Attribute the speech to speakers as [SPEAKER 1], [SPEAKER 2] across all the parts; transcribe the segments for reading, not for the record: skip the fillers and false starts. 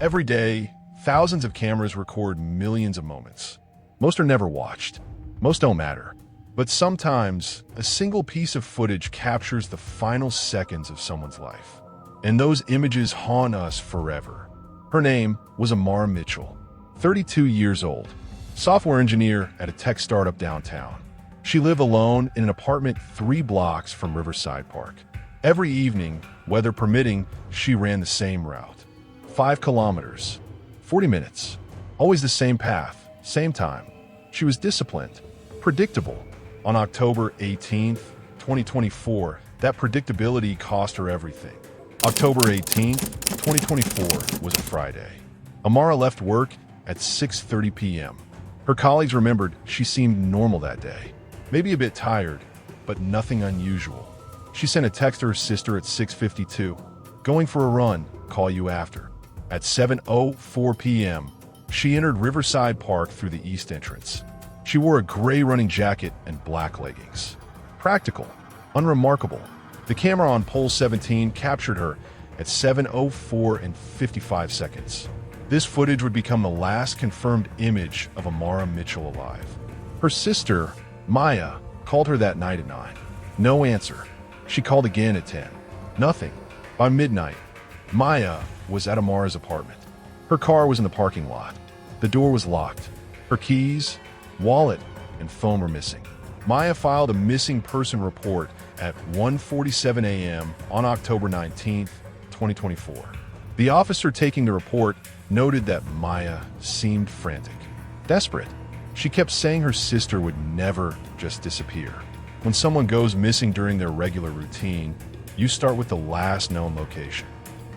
[SPEAKER 1] Every day, thousands of cameras record millions of moments. Most are never watched. Most don't matter. But sometimes, a single piece of footage captures the final seconds of someone's life. And those images haunt us forever. Her name was Amara Mitchell, 32 years old, software engineer at a tech startup downtown. She lived alone in an apartment 3 blocks from Riverside Park. Every evening, weather permitting, she ran the same route. 5 kilometers, 40 minutes, always the same path, same time. She was disciplined, predictable. On October 18th, 2024, that predictability cost her everything. October 18th, 2024 was a Friday. Amara left work at 6:30 p.m. Her colleagues remembered she seemed normal that day. Maybe a bit tired, but nothing unusual. She sent a text to her sister at 6:52. Going for a run, call you after. At 7:04 p.m., she entered Riverside Park through the east entrance. She wore a gray running jacket and black leggings. Practical, unremarkable. The camera on pole 17 captured her at 7:04 and 55 seconds. This footage would become the last confirmed image of Amara Mitchell alive. Her sister, Maya, called her that night at 9. No answer. She called again at 10. Nothing. By midnight, Maya was at Amara's apartment. Her car was in the parking lot. The door was locked. Her keys, wallet, and phone were missing. Maya filed a missing person report at 1:47 a.m. on October 19th, 2024. The officer taking the report noted that Maya seemed frantic, desperate. She kept saying her sister would never just disappear. When someone goes missing during their regular routine, you start with the last known location.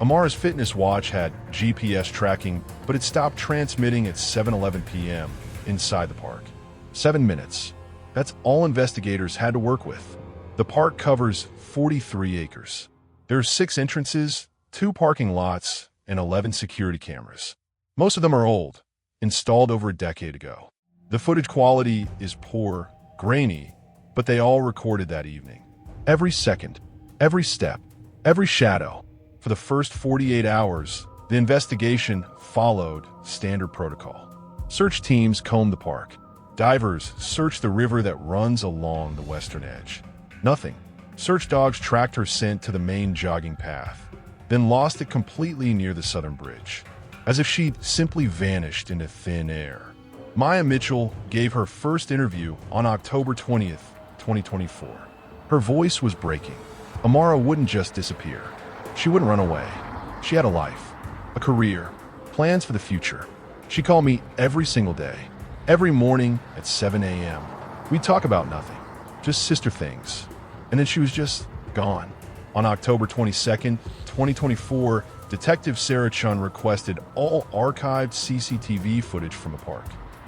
[SPEAKER 1] Amara's fitness watch had GPS tracking, but it stopped transmitting at 7:11 p.m. inside the park. 7 minutes. That's all investigators had to work with. The park covers 43 acres. There are 6 entrances, 2 parking lots, and 11 security cameras. Most of them are old, installed over a decade ago. The footage quality is poor, grainy, but they all recorded that evening. Every second, every step, every shadow. For the first 48 hours, the investigation followed standard protocol. Search teams combed the park. Divers searched the river that runs along the western edge. Nothing. Search dogs tracked her scent to the main jogging path, then lost it completely near the southern bridge, as if she'd simply vanished into thin air. Maya Mitchell gave her first interview on October 20th, 2024. Her voice was breaking. Amara wouldn't just disappear. She wouldn't run away. She had a life, a career, plans for the future. She called me every single day, every morning at 7 a.m. We'd talk about nothing, just sister things. And then she was just gone. On October 22nd, 2024, Detective Sarah Chen requested all archived CCTV footage from the park.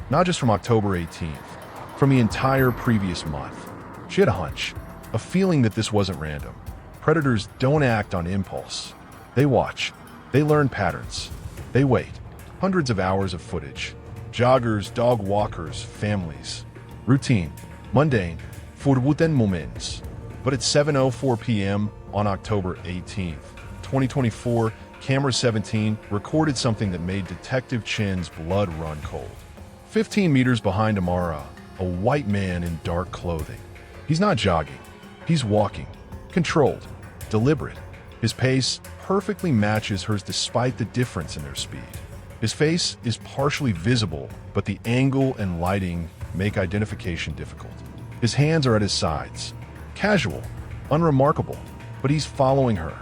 [SPEAKER 1] Not just from October 18th, from the entire previous month. She had a hunch, a feeling that this wasn't random. Predators don't act on impulse. They watch. They learn patterns. They wait. Hundreds of hours of footage. Joggers, dog walkers, families. Routine. Mundane. Voorbuden moments. But at 7:04 p.m. on October 18th, 2024, Camera 17 recorded something that made Detective Chen's blood run cold. 15 meters behind Amara, a white man in dark clothing. He's not jogging. He's walking. Controlled. Deliberate. His pace perfectly matches hers despite the difference in their speed. His face is partially visible, but the angle and lighting make identification difficult. His hands are at his sides. Casual. Unremarkable. But he's following her.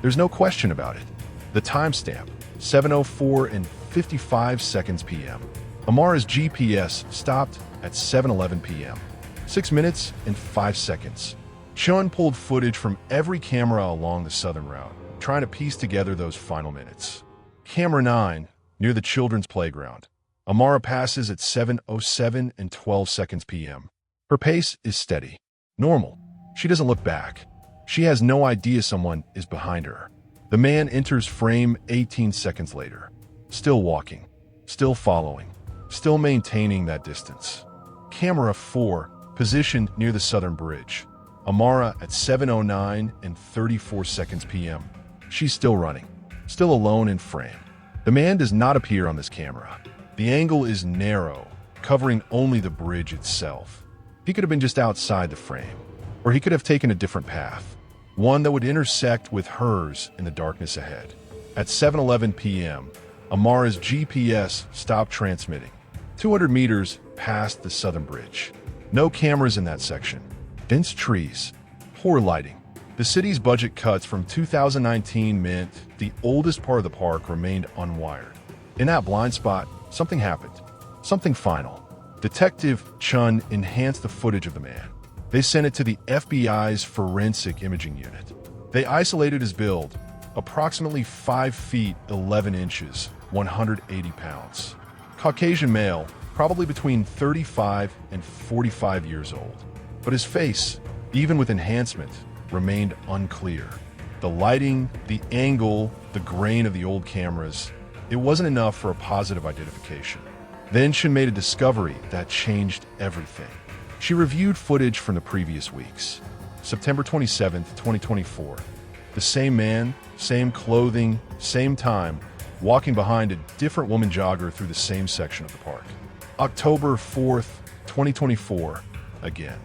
[SPEAKER 1] There's no question about it. The timestamp, 7:04 and 55 seconds p.m. Amara's GPS stopped at 7:11 p.m. 6 minutes and 5 seconds. Chun pulled footage from every camera along the southern route, trying to piece together those final minutes. Camera 9, near the children's playground. Amara passes at 7:07 and 12 seconds p.m. Her pace is steady, normal. She doesn't look back. She has no idea someone is behind her. The man enters frame 18 seconds later. Still walking, still following, still maintaining that distance. Camera 4, positioned near the southern bridge. Amara at 7:09 and 34 seconds p.m. She's still running, still alone in frame. The man does not appear on this camera. The angle is narrow, covering only the bridge itself. He could have been just outside the frame, or he could have taken a different path, one that would intersect with hers in the darkness ahead. At 7:11 p.m., Amara's GPS stopped transmitting, 200 meters past the southern bridge. No cameras in that section. Dense trees, poor lighting. The city's budget cuts from 2019 meant the oldest part of the park remained unwired. In that blind spot, something happened. Something final. Detective Chen enhanced the footage of the man. They sent it to the FBI's forensic imaging unit. They isolated his build, approximately 5 feet 11 inches, 180 pounds. Caucasian male, probably between 35 and 45 years old. But his face, even with enhancement, remained unclear. The lighting, the angle, the grain of the old cameras, it wasn't enough for a positive identification. Then Chen made a discovery that changed everything. She reviewed footage from the previous weeks. September 27, 2024. The same man, same clothing, same time, walking behind a different woman jogger through the same section of the park. October 4th, 2024, again.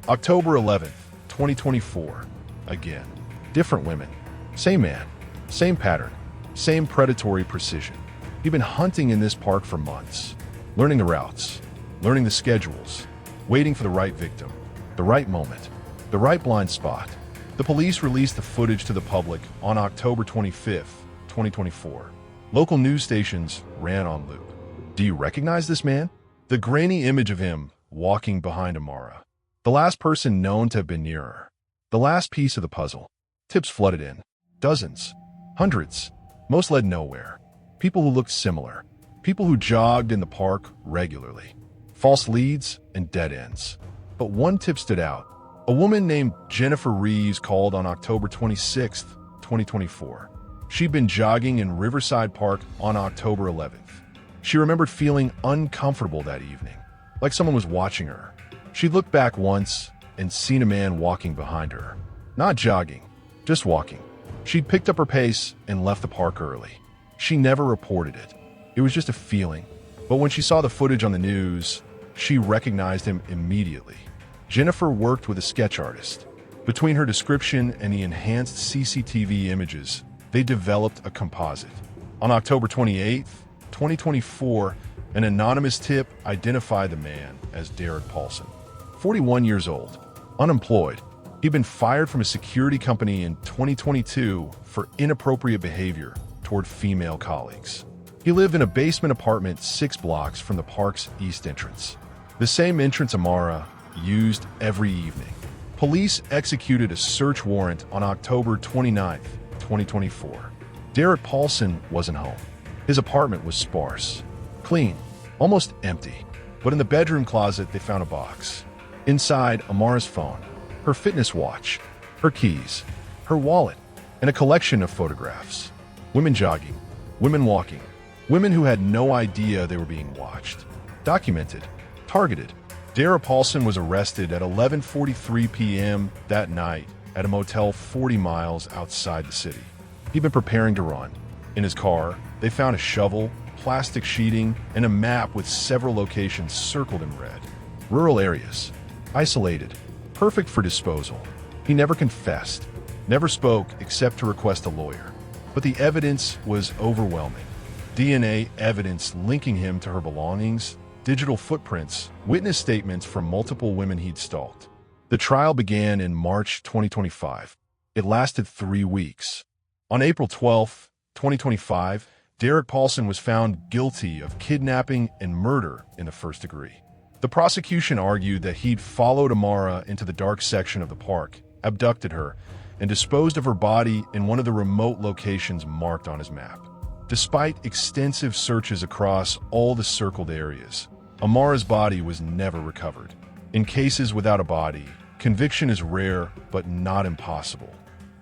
[SPEAKER 1] October 11th, 2024, again. Different women, same man, same pattern, same predatory precision. He'd been hunting in this park for months, learning the routes, learning the schedules, waiting for the right victim, the right moment, the right blind spot. The police released the footage to the public on October 25th, 2024. Local news stations ran on loop. Do you recognize this man? The grainy image of him walking behind Amara. The last person known to have been near her. The last piece of the puzzle. Tips flooded in. Dozens. Hundreds. Most led nowhere. People who looked similar. People who jogged in the park regularly. False leads and dead ends. But one tip stood out. A woman named Jennifer Reeves called on October 26th, 2024. She'd been jogging in Riverside Park on October 11th. She remembered feeling uncomfortable that evening, like someone was watching her. She'd looked back once and seen a man walking behind her. Not jogging, just walking. She'd picked up her pace and left the park early. She never reported it. It was just a feeling. But when she saw the footage on the news, she recognized him immediately. Jennifer worked with a sketch artist. Between her description and the enhanced CCTV images, they developed a composite. On October 28th, 2024, an anonymous tip identified the man as Derek Paulson. 41 years old, unemployed. He'd been fired from a security company in 2022 for inappropriate behavior toward female colleagues. He lived in a basement apartment 6 blocks from the park's east entrance. The same entrance Amara used every evening. Police executed a search warrant on October 29th, 2024. Derek Paulson wasn't home. His apartment was sparse, clean, almost empty. But in the bedroom closet, they found a box. Inside, Amara's phone, her fitness watch, her keys, her wallet, and a collection of photographs. Women jogging, women walking, women who had no idea they were being watched. Documented, targeted. Derek Paulson was arrested at 11:43 p.m. that night at a motel 40 miles outside the city. He'd been preparing to run. In his car, they found a shovel, plastic sheeting, and a map with several locations circled in red. Rural areas, isolated, perfect for disposal. He never confessed, never spoke except to request a lawyer. But the evidence was overwhelming. DNA evidence linking him to her belongings, digital footprints, witness statements from multiple women he'd stalked. The trial began in March 2025. It lasted 3 weeks. On April 12, 2025, Derek Paulson was found guilty of kidnapping and murder in the first degree. The prosecution argued that he'd followed Amara into the dark section of the park, abducted her, and disposed of her body in one of the remote locations marked on his map. Despite extensive searches across all the circled areas, Amara's body was never recovered. In cases without a body, conviction is rare but not impossible.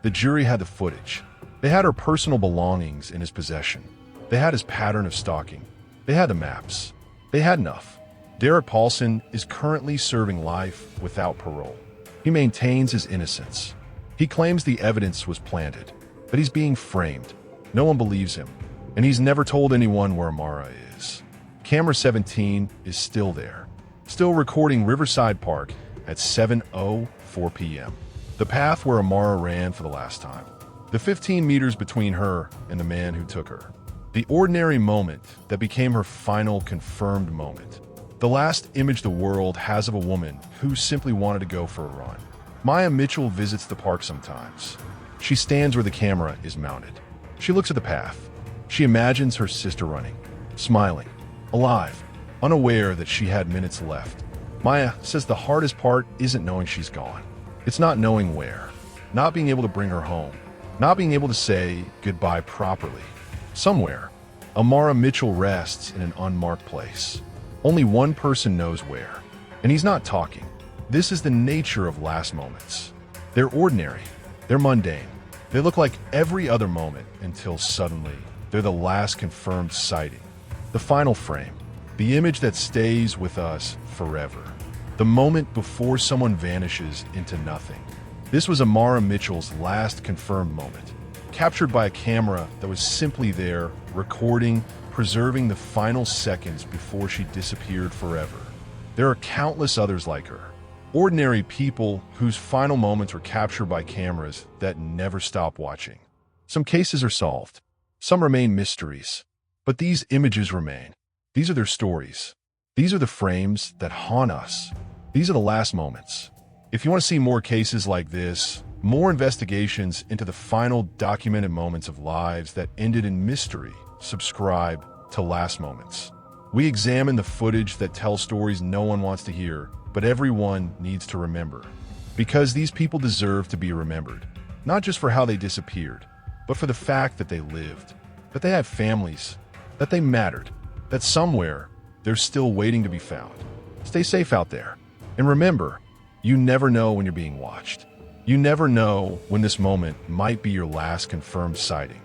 [SPEAKER 1] The jury had the footage. They had her personal belongings in his possession. They had his pattern of stalking. They had the maps. They had enough. Derek Paulson is currently serving life without parole. He maintains his innocence. He claims the evidence was planted, but he's being framed. No one believes him. And he's never told anyone where Amara is. Camera 17 is still there, still recording Riverside Park at 7:04 p.m. The path where Amara ran for the last time. The 15 meters between her and the man who took her. The ordinary moment that became her final confirmed moment. The last image the world has of a woman who simply wanted to go for a run. Amara Mitchell visits the park sometimes. She stands where the camera is mounted. She looks at the path. She imagines her sister running, smiling, alive, unaware that she had minutes left. Maya says the hardest part isn't knowing she's gone. It's not knowing where, not being able to bring her home, not being able to say goodbye properly. Somewhere, Amara Mitchell rests in an unmarked place. Only one person knows where, and he's not talking. This is the nature of last moments. They're ordinary, they're mundane. They look like every other moment until suddenly they're the last confirmed sighting. The final frame, the image that stays with us forever. The moment before someone vanishes into nothing. This was Amara Mitchell's last confirmed moment, captured by a camera that was simply there, recording, preserving the final seconds before she disappeared forever. There are countless others like her. Ordinary people whose final moments were captured by cameras that never stop watching. Some cases are solved. Some remain mysteries. But these images remain. These are their stories. These are the frames that haunt us. These are the last moments. If you want to see more cases like this, more investigations into the final documented moments of lives that ended in mystery, subscribe to Last Moments. We examine the footage that tells stories no one wants to hear, but everyone needs to remember. Because these people deserve to be remembered, not just for how they disappeared, but for the fact that they lived, that they had families, that they mattered, that somewhere they're still waiting to be found. Stay safe out there. And remember, you never know when you're being watched. You never know when this moment might be your last confirmed sighting.